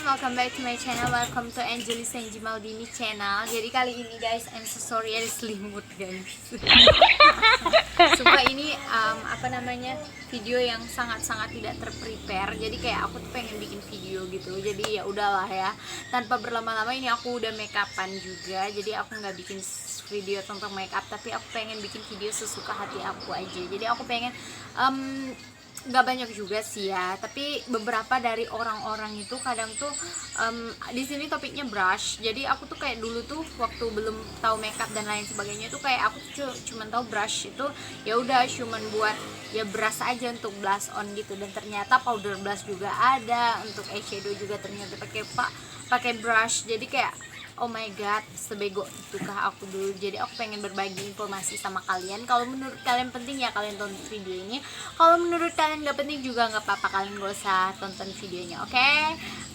teman-teman, welcome back to my channel. Welcome to Angelis Senji Maldini channel. Jadi kali ini guys, I'm so sorry ada selimut guys. Sumpah ini video yang sangat-sangat tidak terprepare. Jadi kayak aku tuh pengen bikin video gitu. Jadi ya udahlah ya. Tanpa berlama-lama ini aku udah make upan juga. Jadi aku nggak bikin video tentang make up, tapi aku pengen bikin video sesuka hati aku aja. Jadi aku pengen nggak banyak juga sih ya, tapi beberapa dari orang-orang itu kadang tuh di sini topiknya brush. Jadi aku tuh kayak dulu tuh waktu belum tahu makeup dan lain sebagainya tuh kayak aku tuh cuman tahu brush itu ya udah cuman buat ya brush aja untuk blush on gitu, dan ternyata powder blush juga ada, untuk eyeshadow juga ternyata pakai brush. Jadi kayak oh my god, sebego itukah aku dulu. Jadi aku pengen berbagi informasi sama kalian. Kalau menurut kalian penting ya kalian tonton video ini. Kalau menurut kalian gak penting juga gak apa-apa, kalian gak usah tonton videonya, oke?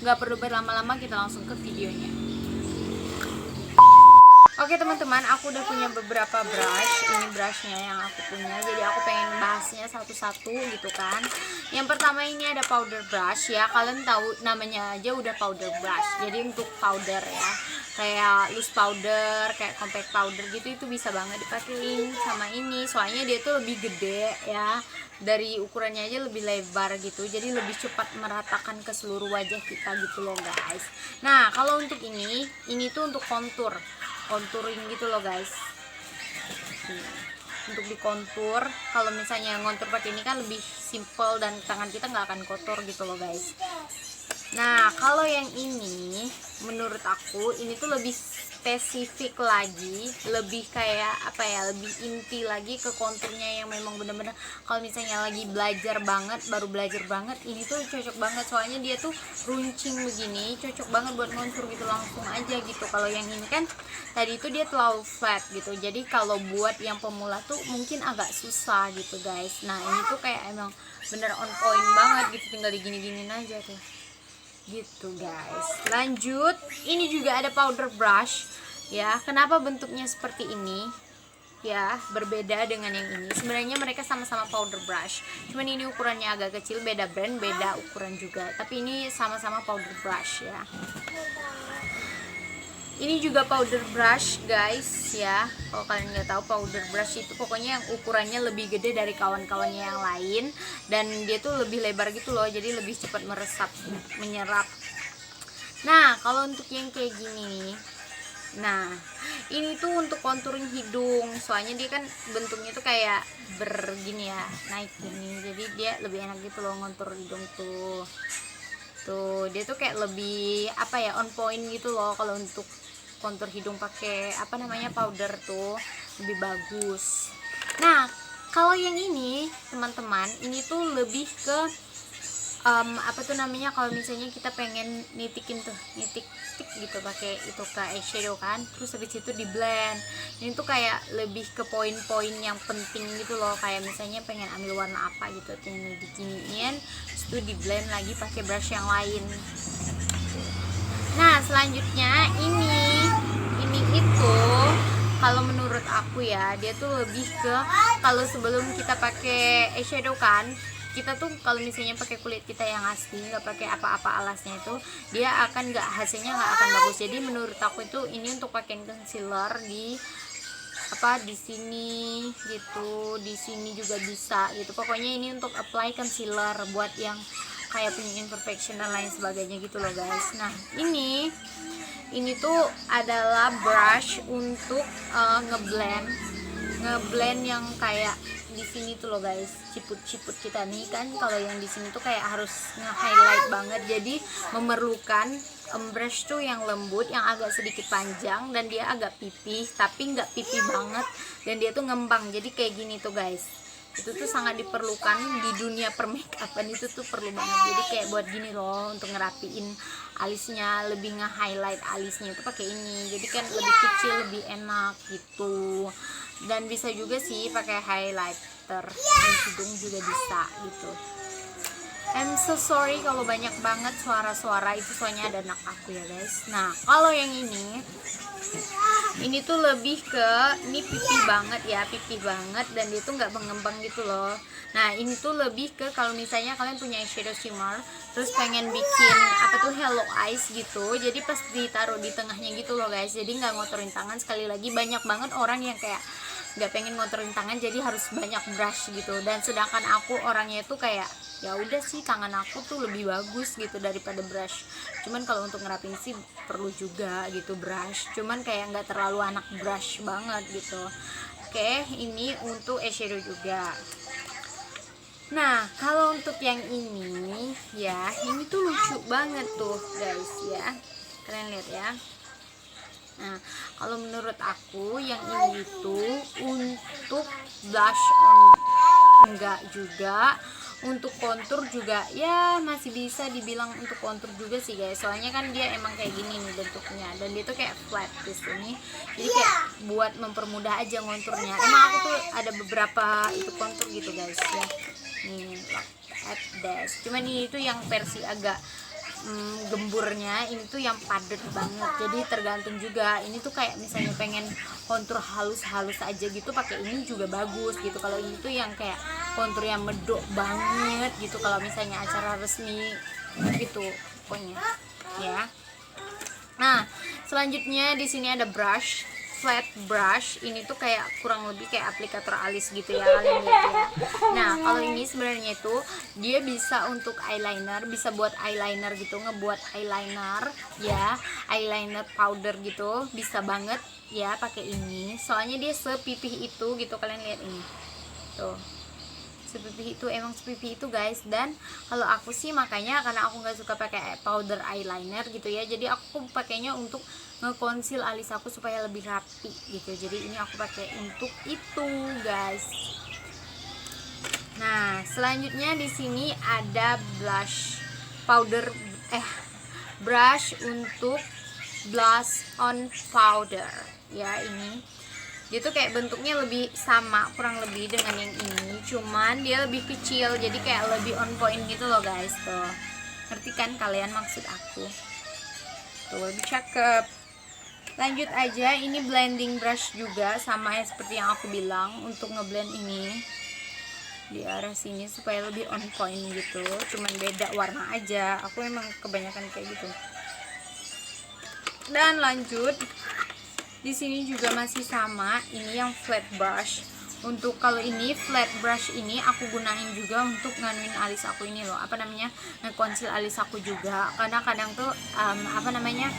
Gak perlu berlama-lama, kita langsung ke videonya. Oke teman-teman, aku udah punya beberapa brush. Ini brushnya yang aku punya, jadi aku pengen bahasnya satu-satu gitu kan. Yang pertama ini ada powder brush ya. Kalian tahu namanya aja udah powder brush. Jadi untuk powder ya, kayak loose powder, kayak compact powder gitu, itu bisa banget dipakein sama ini. Soalnya dia tuh lebih gede ya, dari ukurannya aja lebih lebar gitu, jadi lebih cepat meratakan ke seluruh wajah kita gitu loh guys. Nah kalau untuk ini tuh untuk contouring gitu loh guys. Untuk dikontur, kalau misalnya ngontur pakai ini kan lebih simple dan tangan kita nggak akan kotor gitu loh guys. Nah kalau yang ini menurut aku ini tuh lebih spesifik lagi, lebih kayak apa ya, lebih inti lagi ke konturnya yang memang bener-bener kalau misalnya lagi baru belajar banget, ini tuh cocok banget. Soalnya dia tuh runcing begini, cocok banget buat ngontur gitu langsung aja gitu. Kalau yang ini kan tadi itu dia terlalu flat gitu, jadi kalau buat yang pemula tuh mungkin agak susah gitu guys. Nah ini tuh kayak emang bener on point banget gitu, tinggal digini-giniin aja tuh gitu guys. Lanjut, ini juga ada powder brush ya. Kenapa bentuknya seperti ini ya, berbeda dengan yang ini? Sebenarnya mereka sama-sama powder brush, cuman ini ukurannya agak kecil, beda brand, beda ukuran juga, tapi ini sama-sama powder brush ya. Ini juga powder brush guys ya. Kalau kalian nggak tahu, powder brush itu pokoknya yang ukurannya lebih gede dari kawan-kawannya yang lain, dan dia tuh lebih lebar gitu loh, jadi lebih cepat menyerap. Nah kalau untuk yang kayak gini, nah ini tuh untuk contouring hidung. Soalnya dia kan bentuknya tuh kayak begini ya, naik gini, jadi dia lebih enak gitu loh ngontur hidung tuh. Tuh dia tuh kayak lebih apa ya, on point gitu loh. Kalau untuk kontur hidung pakai powder tuh lebih bagus. Nah kalau yang ini teman-teman, ini tuh lebih ke kalau misalnya kita pengen nitik gitu pakai itu ke eyeshadow kan, terus habis itu di blend. Ini tuh kayak lebih ke poin-poin yang penting gitu loh, kayak misalnya pengen ambil warna apa gitu, tinggal diginiin, terus itu di blend lagi pakai brush yang lain. Nah selanjutnya ini itu kalau menurut aku ya, dia tuh lebih ke kalau sebelum kita pakai eyeshadow kan, kita tuh kalau misalnya pakai kulit kita yang asli, nggak pakai apa-apa alasnya, itu dia akan hasilnya nggak akan bagus. Jadi menurut aku itu ini untuk pakai concealer di sini gitu, di sini juga bisa gitu. Pokoknya ini untuk apply concealer buat yang kayak punya imperfection dan lain sebagainya gitu loh guys. Nah ini tuh adalah brush untuk ngeblend yang kayak di sini tuh loh guys, ciput-ciput kita nih kan. Kalau yang di sini tuh kayak harus nge-highlight banget, jadi memerlukan brush tuh yang lembut, yang agak sedikit panjang, dan dia agak pipih tapi nggak pipih banget, dan dia tuh ngembang. Jadi kayak gini tuh guys, itu tuh sangat diperlukan di dunia permakeupan, itu tuh perlu banget. Jadi kayak buat gini loh, untuk ngerapiin alisnya, lebih nge-highlight alisnya itu pakai ini. Jadi kan lebih kecil, lebih enak gitu. Dan bisa juga sih pakai highlighter di hidung juga bisa gitu. I'm so sorry kalau banyak banget suara-suara itu, soalnya ada anak aku ya guys. Nah kalau yang ini tuh lebih ke, ini pipih banget ya, pipih banget, dan dia tuh nggak mengembang gitu loh. Nah ini tuh lebih ke kalau misalnya kalian punya eyeshadow shimmer terus pengen bikin apa tuh hello eyes gitu, jadi pas ditaruh di tengahnya gitu loh guys, jadi nggak ngotorin tangan. Sekali lagi banyak banget orang yang kayak nggak pengen ngotorin tangan, jadi harus banyak brush gitu, dan sedangkan aku orangnya itu kayak ya udah sih, tangan aku tuh lebih bagus gitu daripada brush. Cuman kalau untuk ngerapin sih perlu juga gitu brush, cuman kayak nggak terlalu anak brush banget gitu. Oke, ini untuk eyeshadow juga. Nah kalau untuk yang ini ya, ini tuh lucu banget tuh guys ya, kalian lihat ya. Nah kalau menurut aku yang ini tuh untuk blush on enggak juga, untuk kontur juga ya masih bisa dibilang untuk kontur juga sih guys, soalnya kan dia emang kayak gini nih bentuknya, dan dia tuh kayak flat di sini, jadi kayak buat mempermudah aja konturnya. Emang aku tuh ada beberapa itu kontur gitu guys ya, nih look at this, cuman ini tuh yang versi agak gemburnya, ini tuh yang padat banget, jadi tergantung juga. Ini tuh kayak misalnya pengen kontur halus-halus aja gitu pakai ini juga bagus gitu. Kalau ini tuh yang kayak kontur yang medok banget gitu kalau misalnya acara resmi gitu pokoknya ya. Nah selanjutnya di sini ada brush, flat brush. Ini tuh kayak kurang lebih kayak aplikator alis gitu ya kalian lihat ya. Nah kalau ini sebenarnya itu dia bisa untuk eyeliner, bisa buat eyeliner gitu, ngebuat eyeliner ya, eyeliner powder gitu, bisa banget ya pakai ini. Soalnya dia sepipih itu gitu, kalian lihat ini tuh, sepipih itu, emang sepipih itu guys. Dan kalau aku sih makanya karena aku nggak suka pakai powder eyeliner gitu ya, jadi aku pakainya untuk ngekonsil alis aku supaya lebih rapi gitu, jadi ini aku pakai untuk itu guys. Nah selanjutnya di sini ada blush powder brush untuk blush on powder ya. Ini dia tuh kayak bentuknya lebih sama kurang lebih dengan yang ini, cuman dia lebih kecil, jadi kayak lebih on point gitu loh guys. Tuh ngerti kan kalian maksud aku? Tuh lebih cakep. Lanjut aja, ini blending brush juga sama ya seperti yang aku bilang, untuk ngeblend ini di arah sini supaya lebih on point gitu, cuman beda warna aja, aku emang kebanyakan kayak gitu. Dan lanjut di sini juga masih sama, ini yang flat brush. Untuk kalau ini flat brush ini aku gunain juga untuk nganuin alis aku ini loh, apa namanya, ngekonsil alis aku juga, karena kadang tuh apa namanya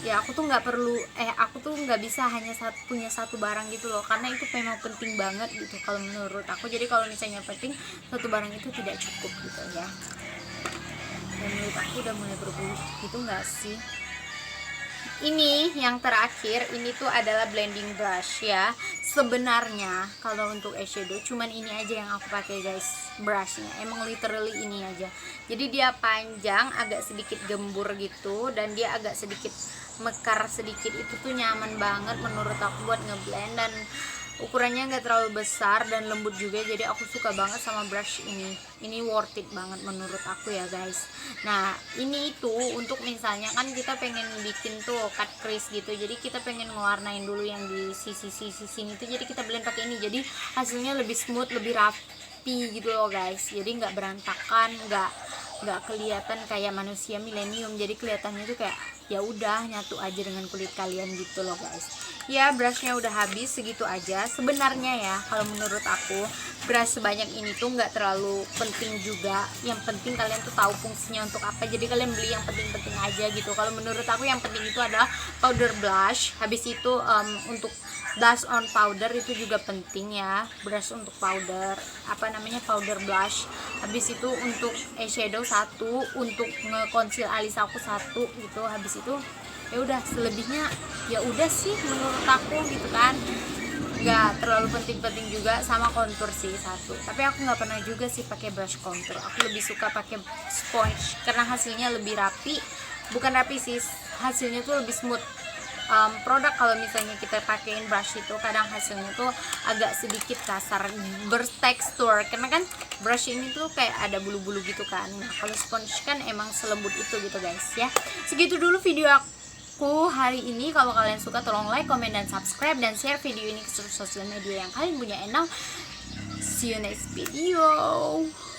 ya, aku tuh nggak perlu aku tuh nggak bisa hanya punya satu barang gitu loh, karena itu memang penting banget gitu kalau menurut aku. Jadi kalau misalnya penting satu barang itu tidak cukup gitu ya, dan menurut aku udah mulai berbulu gitu nggak sih. Ini yang terakhir, ini tuh adalah blending brush ya. Sebenarnya kalau untuk eyeshadow cuman ini aja yang aku pakai guys, brushnya emang literally ini aja. Jadi dia panjang, agak sedikit gembur gitu, dan dia agak sedikit mekar sedikit, itu tuh nyaman banget menurut aku buat ngeblend, dan ukurannya nggak terlalu besar dan lembut juga, jadi aku suka banget sama brush ini worth it banget menurut aku ya guys. Nah ini itu untuk misalnya kan kita pengen bikin tuh cut crease gitu, jadi kita pengen ngewarnain dulu yang di sisi-sisi sini tuh, jadi kita blend pakai ini, jadi hasilnya lebih smooth, lebih rapi gitu loh guys, jadi nggak berantakan, nggak kelihatan kayak manusia milenium, jadi kelihatannya tuh kayak ya udah nyatu aja dengan kulit kalian gitu loh guys. Ya brushnya udah habis, segitu aja sebenarnya ya. Kalau menurut aku brush sebanyak ini tuh nggak terlalu penting juga, yang penting kalian tuh tahu fungsinya untuk apa, jadi kalian beli yang penting-penting aja gitu. Kalau menurut aku yang penting itu adalah powder blush, habis itu untuk blush on powder itu juga penting ya, brush untuk powder apa namanya powder blush, habis itu untuk eyeshadow satu, untuk ngeconceal alis aku satu gitu, habis itu ya udah, selebihnya ya udah sih menurut aku gitu kan, nggak terlalu penting-penting juga, sama kontur sih satu, tapi aku nggak pernah juga sih pakai brush kontur, aku lebih suka pakai sponge karena hasilnya lebih rapi, bukan rapi sih, hasilnya tuh lebih smooth produk kalau misalnya kita pakein brush itu kadang hasilnya tuh agak sedikit kasar, bertekstur, karena kan brush ini tuh kayak ada bulu-bulu gitu kan. Nah kalau sponge kan emang selembut itu gitu guys ya. Segitu dulu video aku hari ini. Kalau kalian suka tolong like, comment, dan subscribe, dan share video ini ke seluruh sosial media yang kalian punya. And now see you next video.